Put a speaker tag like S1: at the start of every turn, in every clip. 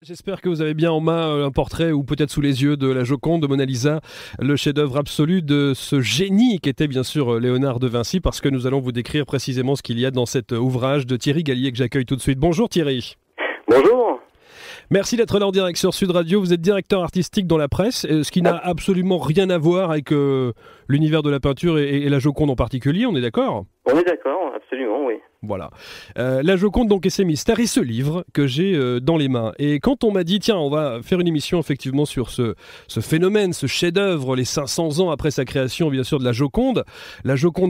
S1: J'espère que vous avez bien en main un portrait ou peut-être sous les yeux de la Joconde de Mona Lisa, le chef-d'œuvre absolu de ce génie qu'était bien sûr Léonard de Vinci, parce que nous allons vous décrire précisément ce qu'il y a dans cet ouvrage de Thierry Gallier que j'accueille tout de suite. Bonjour Thierry.
S2: Bonjour.
S1: Merci d'être là en direct sur Sud Radio. Vous êtes directeur artistique dans la presse, ce qui n'a absolument rien à voir avec l'univers de la peinture et la Joconde en particulier, on est d'accord ?
S2: On est d'accord, absolument, oui.
S1: Voilà. La Joconde donc et ses mystères et ce livre que j'ai dans les mains. Et quand on m'a dit, tiens, on va faire une émission effectivement sur ce phénomène, ce chef-d'œuvre, les 500 ans après sa création, bien sûr, de la Joconde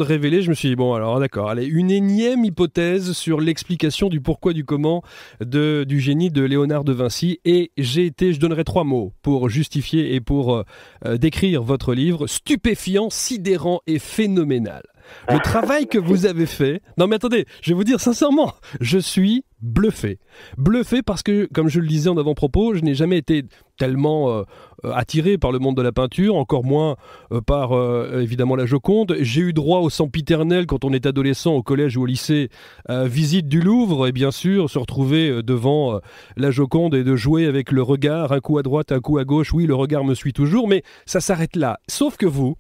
S1: révélée, je me suis dit, bon, alors d'accord, allez, une énième hypothèse sur l'explication du pourquoi, du comment du génie de Léonard de Vinci. Et je donnerai 3 mots pour justifier et pour décrire votre livre: stupéfiant, sidérant et phénoménal. Le travail que vous avez fait... Non mais attendez, je vais vous dire sincèrement, je suis bluffé. Bluffé parce que, comme je le disais en avant-propos, je n'ai jamais été tellement attiré par le monde de la peinture, encore moins par évidemment la Joconde. J'ai eu droit au sempiternel quand on est adolescent au collège ou au lycée, visite du Louvre et bien sûr se retrouver devant la Joconde et de jouer avec le regard, un coup à droite, un coup à gauche. Oui, le regard me suit toujours, mais ça s'arrête là. Sauf que vous...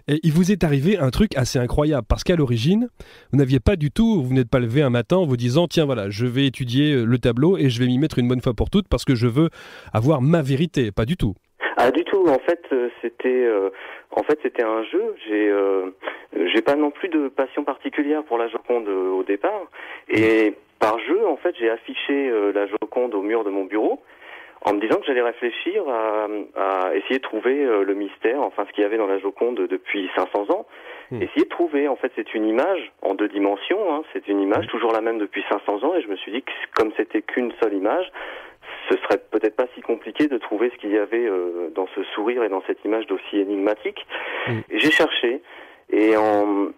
S1: Et il vous est arrivé un truc assez incroyable, parce qu'à l'origine, vous n'êtes pas levé un matin en vous disant, tiens voilà, je vais étudier le tableau et je vais m'y mettre une bonne fois pour toutes parce que je veux avoir ma vérité. Pas du tout.
S2: Ah, du tout. En fait, c'était un jeu. J'ai pas non plus de passion particulière pour la Joconde au départ. Et par jeu, en fait, j'ai affiché la Joconde au mur de mon bureau, en me disant que j'allais réfléchir à essayer de trouver le mystère, enfin ce qu'il y avait dans la Joconde depuis 500 ans. Essayer de trouver, en fait, c'est une image en 2 dimensions, hein, c'est une image toujours la même depuis 500 ans, et je me suis dit que comme c'était qu'une seule image, ce serait peut-être pas si compliqué de trouver ce qu'il y avait dans ce sourire et dans cette image d'aussi énigmatique. Et j'ai cherché, et en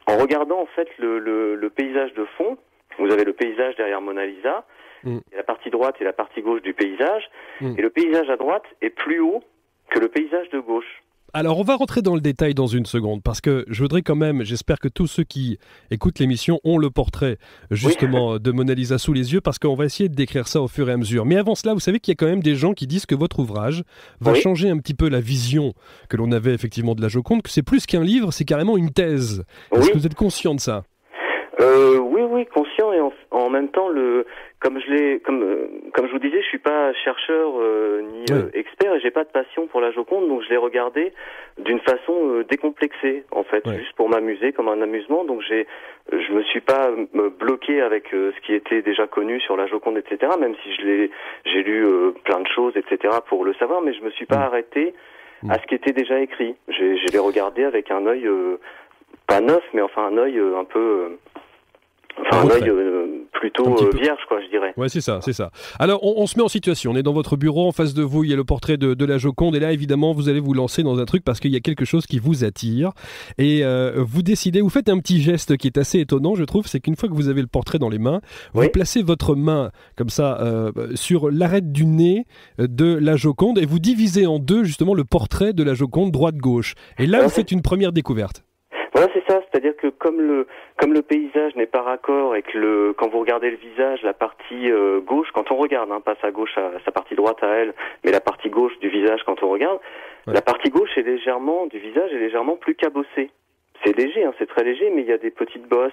S2: regardant en fait le paysage de fond, vous avez le paysage derrière Mona Lisa, et la partie droite et la partie gauche du paysage, et le paysage à droite est plus haut que le paysage de gauche.
S1: Alors on va rentrer dans le détail dans une seconde, parce que je voudrais quand même, j'espère que tous ceux qui écoutent l'émission ont le portrait justement de Mona Lisa sous les yeux, parce qu'on va essayer de décrire ça au fur et à mesure. Mais avant cela, vous savez qu'il y a quand même des gens qui disent que votre ouvrage va changer un petit peu la vision que l'on avait effectivement de la Joconde, que c'est plus qu'un livre, c'est carrément une thèse. Est-ce que vous êtes conscient de ça ?
S2: Oui, conscient, et en même temps, comme je vous disais, je suis pas chercheur ni expert, et j'ai pas de passion pour la Joconde, donc je l'ai regardé d'une façon décomplexée, en fait, juste pour m'amuser, comme un amusement. Donc je me suis pas bloqué avec ce qui était déjà connu sur la Joconde, etc. Même si j'ai lu plein de choses, etc. pour le savoir, mais je me suis pas arrêté à ce qui était déjà écrit. Je l'ai regardé avec un œil pas neuf, mais enfin un œil un peu. Enfin, un œil plutôt vierge, quoi, je dirais.
S1: Ouais, c'est ça. Alors, on se met en situation. On est dans votre bureau, en face de vous, il y a le portrait de la Joconde. Et là, évidemment, vous allez vous lancer dans un truc parce qu'il y a quelque chose qui vous attire. Et vous décidez, vous faites un petit geste qui est assez étonnant, je trouve. C'est qu'une fois que vous avez le portrait dans les mains, vous placez votre main, comme ça, sur l'arête du nez de la Joconde et vous divisez en deux, justement, le portrait de la Joconde droite-gauche. Et là, vous faites une première découverte.
S2: Voilà, c'est ça, c'est-à-dire que comme le paysage n'est pas raccord et que quand vous regardez le visage, la partie gauche, quand on regarde, pas sa gauche, sa partie droite à elle, mais la partie gauche du visage quand on regarde, la partie gauche du visage est légèrement plus cabossée. C'est léger, c'est très léger, mais il y a des petites bosses,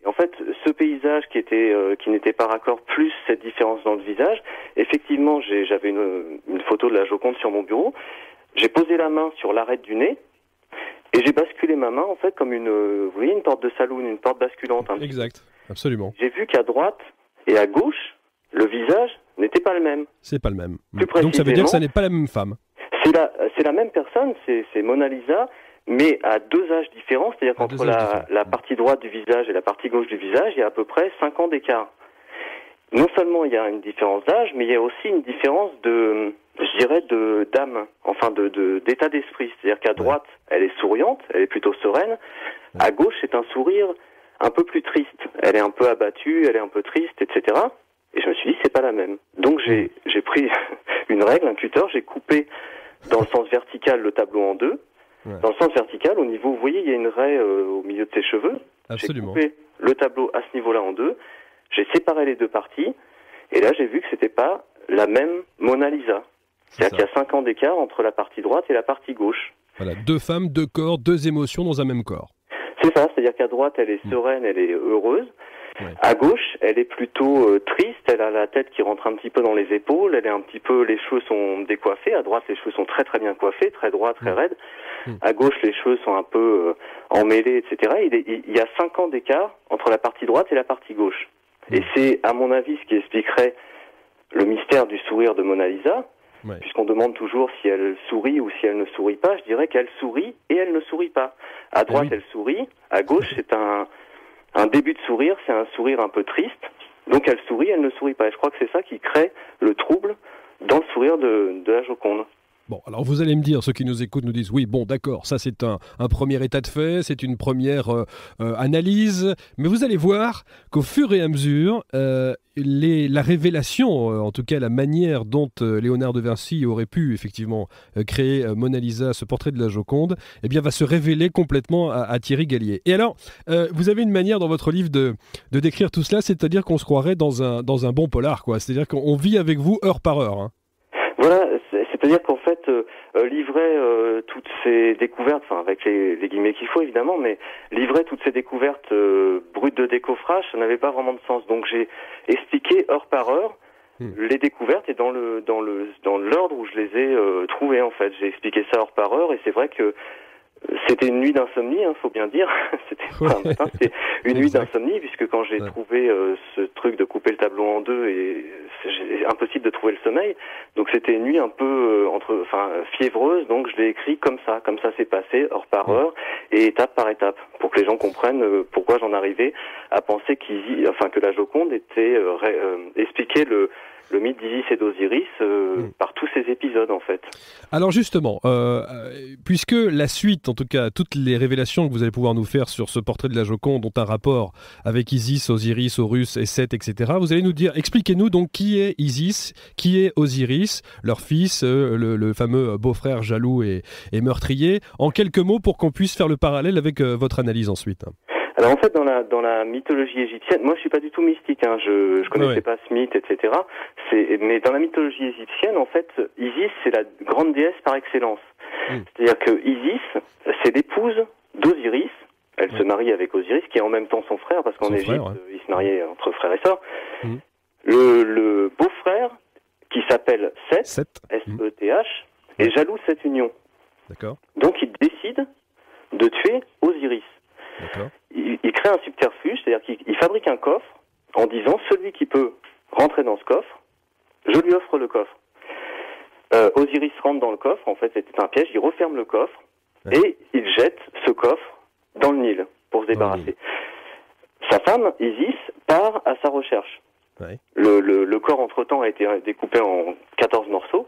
S2: En fait, ce paysage qui n'était pas raccord, plus cette différence dans le visage, effectivement, j'avais une photo de la Joconde sur mon bureau, j'ai posé la main sur l'arête du nez, et j'ai basculé ma main, en fait, comme vous voyez, une porte de saloon, une porte basculante.
S1: Exact, absolument.
S2: J'ai vu qu'à droite et à gauche, le visage n'était pas le même.
S1: C'est pas le même.
S2: Donc
S1: ça veut dire que ça n'est pas la même femme.
S2: C'est la même personne, c'est Mona Lisa, mais à 2 âges différents, c'est-à-dire qu'entre la partie droite du visage et la partie gauche du visage, il y a à peu près 5 ans d'écart. Non seulement il y a une différence d'âge, mais il y a aussi une différence d'âme, enfin d'état d'esprit. C'est-à-dire qu'à droite, elle est souriante, elle est plutôt sereine. À gauche, c'est un sourire un peu plus triste. Elle est un peu abattue, elle est un peu triste, etc. Et je me suis dit, c'est pas la même. Donc j'ai pris une règle, un cutter, j'ai coupé dans le sens vertical le tableau en 2. Dans le sens vertical, au niveau, vous voyez, il y a une raie au milieu de ses cheveux.
S1: Absolument.
S2: J'ai coupé le tableau à ce niveau-là en 2. J'ai séparé les 2 parties, et là j'ai vu que c'était pas la même Mona Lisa. C'est-à-dire qu'il y a 5 ans d'écart entre la partie droite et la partie gauche.
S1: Voilà, 2 femmes, 2 corps, 2 émotions dans un même corps.
S2: C'est ça, c'est-à-dire qu'à droite, elle est sereine, elle est heureuse.
S1: Ouais.
S2: À gauche, elle est plutôt triste, elle a la tête qui rentre un petit peu dans les épaules, elle est un petit peu, les cheveux sont décoiffés. À droite, les cheveux sont très très bien coiffés, très droits, très raides. À gauche, les cheveux sont un peu emmêlés, etc. Il y a 5 ans d'écart entre la partie droite et la partie gauche. Et c'est, à mon avis, ce qui expliquerait le mystère du sourire de Mona Lisa. Ouais. Puisqu'on demande toujours si elle sourit ou si elle ne sourit pas, je dirais qu'elle sourit et elle ne sourit pas. À droite, elle sourit. À gauche, c'est un début de sourire, c'est un sourire un peu triste. Donc elle sourit, elle ne sourit pas. Et je crois que c'est ça qui crée le trouble dans le sourire de la Joconde.
S1: Bon, alors vous allez me dire, ceux qui nous écoutent nous disent, oui, bon, d'accord, ça c'est un premier état de fait, c'est une première analyse, mais vous allez voir qu'au fur et à mesure, la révélation, en tout cas la manière dont Léonard de Vinci aurait pu effectivement créer Mona Lisa, ce portrait de la Joconde, eh bien, va se révéler complètement à Thierry Gallier. Et alors, vous avez une manière dans votre livre de décrire tout cela, c'est-à-dire qu'on se croirait dans un bon polar, quoi. C'est-à-dire qu'on vit avec vous heure par heure. Hein.
S2: Voilà, c'est-à-dire qu'en fait, livrer toutes ces découvertes, enfin avec les guillemets qu'il faut évidemment, mais livrer toutes ces découvertes brutes de décoffrage, ça n'avait pas vraiment de sens. Donc j'ai expliqué heure par heure les découvertes et dans l'ordre où je les ai trouvées en fait. J'ai expliqué ça heure par heure et c'est vrai que c'était une nuit d'insomnie, faut bien dire. C'était une nuit d'insomnie puisque quand j'ai trouvé ce truc de couper le tableau en deux, et c'est impossible de trouver le sommeil. Donc c'était une nuit un peu fiévreuse. Donc je l'ai écrit comme ça s'est passé, heure par heure et étape par étape, pour que les gens comprennent pourquoi j'en arrivais à penser que la Joconde était expliquait le mythe d'Isis et d'Osiris par tous ces épisodes en fait.
S1: Alors justement, puisque la suite, en tout cas toutes les révélations que vous allez pouvoir nous faire sur ce portrait de la Joconde ont un rapport avec Isis, Osiris, Horus et Seth, etc., vous allez nous dire, expliquez-nous donc qui est Isis, qui est Osiris, leur fils, le fameux beau-frère jaloux et meurtrier, en quelques mots pour qu'on puisse faire le parallèle avec votre analyse ensuite.
S2: Alors en fait, dans la mythologie égyptienne, moi je suis pas du tout mystique, je connaissais pas ce mythe, etc. Mais dans la mythologie égyptienne, en fait, Isis c'est la grande déesse par excellence. C'est-à-dire que Isis, c'est l'épouse d'Osiris. Elle se marie avec Osiris, qui est en même temps son frère, parce qu'en Égypte, ils se mariaient entre frères et sœurs. Le beau-frère, qui s'appelle Seth, S-E-T-H, est jaloux de cette union.
S1: D'accord.
S2: Donc il décide de tuer Osiris. Il crée un subterfuge, c'est-à-dire qu'il fabrique un coffre en disant celui qui peut rentrer dans ce coffre, je lui offre le coffre. Osiris rentre dans le coffre, en fait c'était un piège, il referme le coffre et il jette ce coffre dans le Nil pour se débarrasser. Sa femme, Isis, part à sa recherche. Le corps entre-temps a été découpé en 14 morceaux.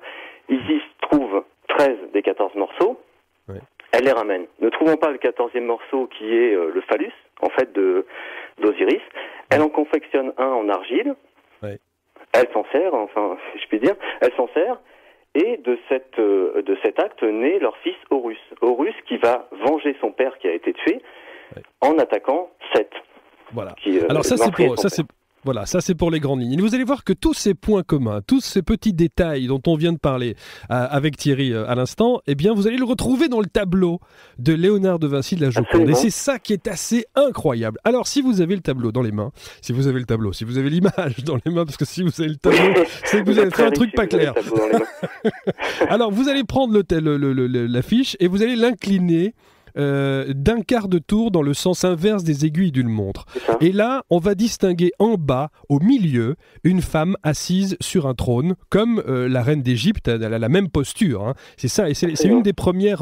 S2: Isis trouve 13 des 14 morceaux. Elle les ramène. Ne trouvant pas le 14e morceau qui est le phallus, en fait, d'Osiris, elle en confectionne un en argile. Elle s'en sert, enfin, si je puis dire, elle s'en sert, et de cet acte naît leur fils Horus. Horus qui va venger son père qui a été tué en attaquant Seth.
S1: Voilà. Alors ça c'est pour les grandes lignes. Et vous allez voir que tous ces points communs, tous ces petits détails dont on vient de parler avec Thierry à l'instant, eh bien vous allez le retrouver dans le tableau de Léonard de Vinci de la Joconde. Absolument. Et c'est ça qui est assez incroyable. Alors si vous avez le tableau dans les mains, si vous avez l'image dans les mains, parce que si vous avez le tableau, c'est que vous avez fait un truc pas clair. Alors vous allez prendre l'affiche et vous allez l'incliner d'un quart de tour dans le sens inverse des aiguilles d'une montre. Et là, on va distinguer en bas, au milieu, une femme assise sur un trône, comme la reine d'Égypte, elle a la même posture. Hein. C'est ça, et c'est une des premières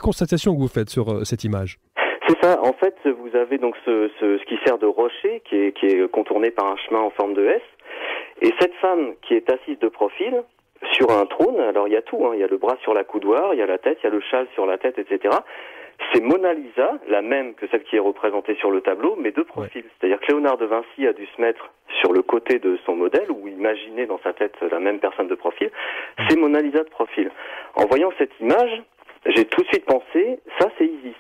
S1: constatations que vous faites sur cette image.
S2: C'est ça. En fait, vous avez donc ce qui sert de rocher, qui est contourné par un chemin en forme de S. Et cette femme qui est assise de profil sur un trône, alors il y a tout, il y a le bras sur la coudoir, il y a la tête, il y a le châle sur la tête, etc. C'est Mona Lisa, la même que celle qui est représentée sur le tableau, mais de profil. C'est-à-dire que Léonard de Vinci a dû se mettre sur le côté de son modèle, ou imaginer dans sa tête la même personne de profil. C'est Mona Lisa de profil. En voyant cette image, j'ai tout de suite pensé, ça c'est Isis.